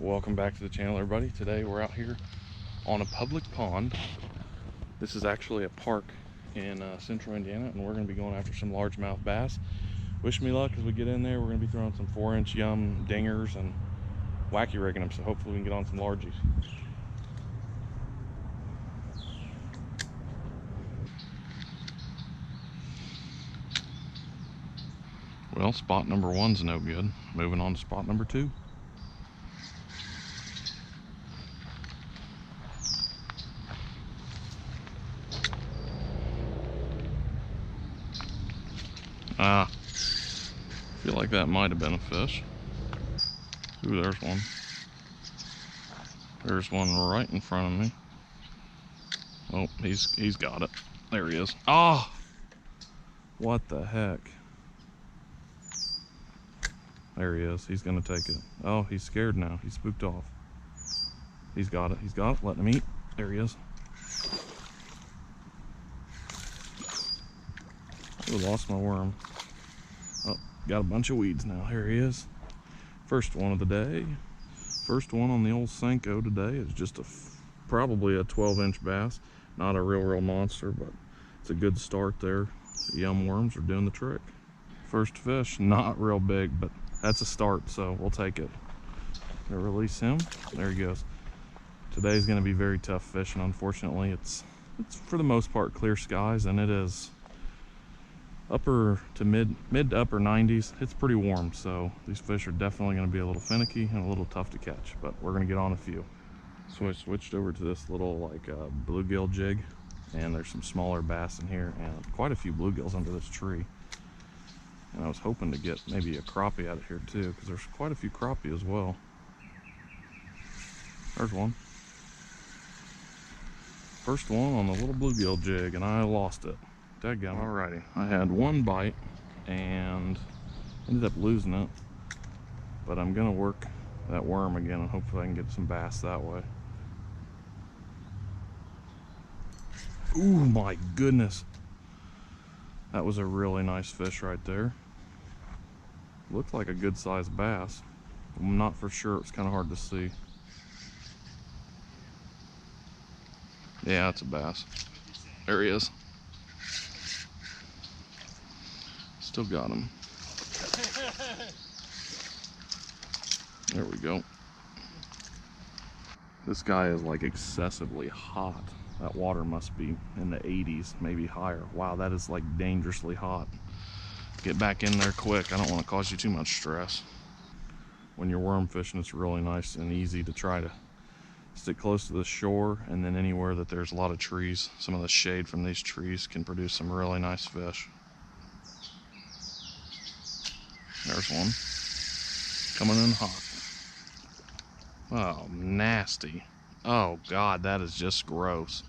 Welcome back to the channel, everybody. Today we're out here on a public pond. This is actually a park in central Indiana, and we're going to be going after some largemouth bass. Wish me luck as we get in there. We're going to be throwing some 4-inch yum dingers and wacky rigging them, so hopefully we can get on some largies. Well, spot number 1's no good. Moving on to spot number 2. I feel like that might have been a fish. Ooh, there's one. There's one right in front of me. Oh, he's got it. There he is. Oh! What the heck? There he is. He's gonna take it. Oh, he's scared now. He's spooked off. He's got it. He's got it. Letting him eat. There he is. Oh, lost my worm. Oh, got a bunch of weeds now. Here he is. First one of the day. First one on the old Senko today. It's just probably a 12-inch bass. Not a real monster, but it's a good start there. The yum worms are doing the trick. First fish, not real big, but that's a start, so we'll take it. Gonna release him. There he goes. Today's gonna be very tough fishing. Unfortunately, it's for the most part clear skies, and it is upper to mid to upper 90s. It's pretty warm, so these fish are definitely going to be a little finicky and a little tough to catch, but we're going to get on a few. So I switched over to this little like bluegill jig, and there's some smaller bass in here and quite a few bluegills under this tree. And I was hoping to get maybe a crappie out of here too, because there's quite a few crappie as well. There's one. First one on the little bluegill jig, and I lost it. Dadgum. Alrighty, I had one bite and ended up losing it, but I'm gonna work that worm again and hopefully I can get some bass that way. Ooh, my goodness, that was a really nice fish right there. Looked like a good sized bass. I'm not for sure, it's kind of hard to see. Yeah, it's a bass. There he is. Still got him. There we go. This guy is like excessively hot. That water must be in the 80s, maybe higher. Wow, that is like dangerously hot. Get back in there quick. I don't want to cause you too much stress. When you're worm fishing, it's really nice and easy to try to stick close to the shore, and then anywhere that there's a lot of trees, some of the shade from these trees can produce some really nice fish. There's one. Coming in hot. Oh, nasty. Oh, God, that is just gross.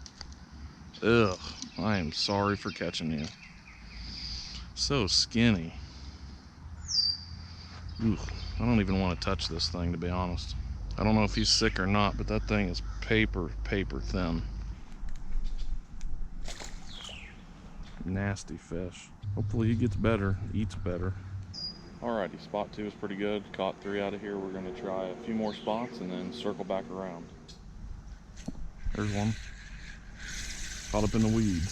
Ugh, I am sorry for catching you. So skinny. Ugh, I don't even want to touch this thing, to be honest. I don't know if he's sick or not, but that thing is paper thin. Nasty fish. Hopefully he gets better, eats better. Alrighty, spot 2 is pretty good. Caught 3 out of here. We're going to try a few more spots and then circle back around. There's one. Caught up in the weeds.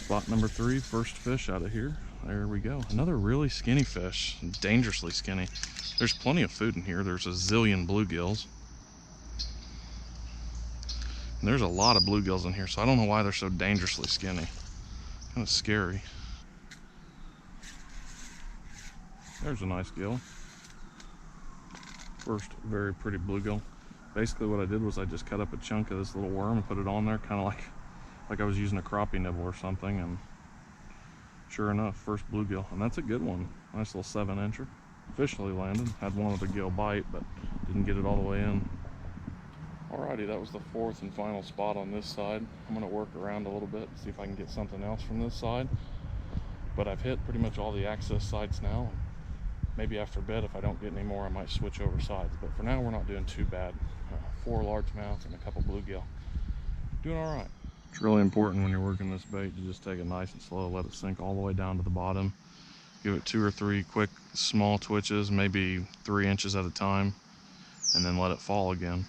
Spot number 3, first fish out of here. There we go. Another really skinny fish. Dangerously skinny. There's plenty of food in here. There's a zillion bluegills. And there's a lot of bluegills in here, so I don't know why they're so dangerously skinny. Kind of scary. There's a nice gill. First very pretty bluegill. Basically what I did was I just cut up a chunk of this little worm and put it on there, kind of like I was using a crappie nibble or something, and sure enough, first bluegill. And that's a good one. Nice little 7-incher. Officially landed. Had one with a gill bite, but didn't get it all the way in. Alrighty, that was the 4th and final spot on this side. I'm going to work around a little bit, see if I can get something else from this side. But I've hit pretty much all the access sites now. Maybe after bed, if I don't get any more, I might switch over sides. But for now, we're not doing too bad. 4 largemouth and a couple bluegill. Doing all right. It's really important when you're working this bait to just take it nice and slow, let it sink all the way down to the bottom. Give it 2 or 3 quick, small twitches, maybe 3 inches at a time. and then let it fall again.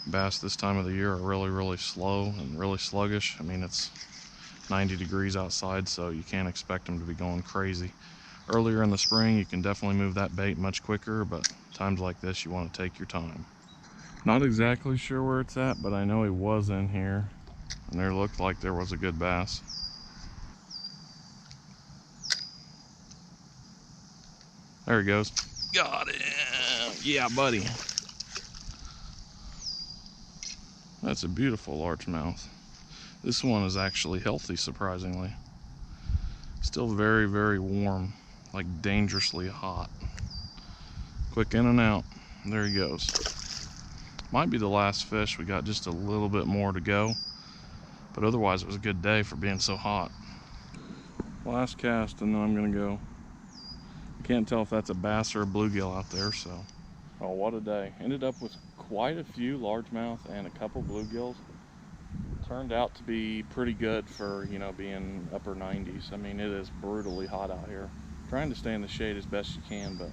Bass this time of the year are really slow and really sluggish. I mean, it's 90 degrees outside, so you can't expect them to be going crazy. Earlier in the spring, you can definitely move that bait much quicker, but times like this, you want to take your time. Not exactly sure where it's at, but I know he was in here, and there looked like there was a good bass. There he goes. Got him. Yeah, buddy. That's a beautiful largemouth. This one is actually healthy, surprisingly. Still very warm, like dangerously hot. Quick in and out. There he goes. Might be the last fish. We got just a little bit more to go, but otherwise it was a good day for being so hot. Last cast, and then I'm gonna go. I can't tell if that's a bass or a bluegill out there, so. Oh, what a day. Ended up with quite a few largemouth and a couple bluegills. Turned out to be pretty good for, you know, being upper 90s. I mean, it is brutally hot out here. Trying to stay in the shade as best you can, but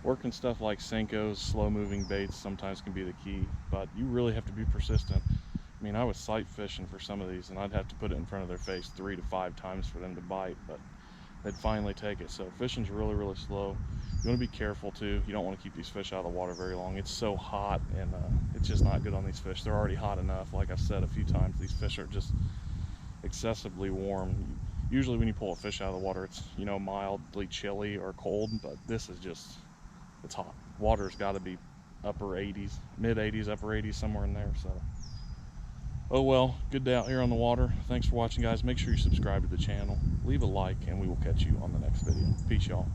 working stuff like Senkos, slow moving baits sometimes can be the key, but you really have to be persistent. I mean, I was sight fishing for some of these, and I'd have to put it in front of their face 3 to 5 times for them to bite, but they'd finally take it. So fishing's really slow. You want to be careful too. You don't want to keep these fish out of the water very long. It's so hot, and it's just not good on these fish. They're already hot enough. Like I've said a few times, these fish are just excessively warm. Usually when you pull a fish out of the water, it's, you know, mildly chilly or cold, but this is just, it's hot. Water's got to be upper 80s, mid 80s, upper 80s, somewhere in there. So, oh well, good day out here on the water. Thanks for watching, guys. Make sure you subscribe to the channel, leave a like, and we will catch you on the next video. Peace, y'all.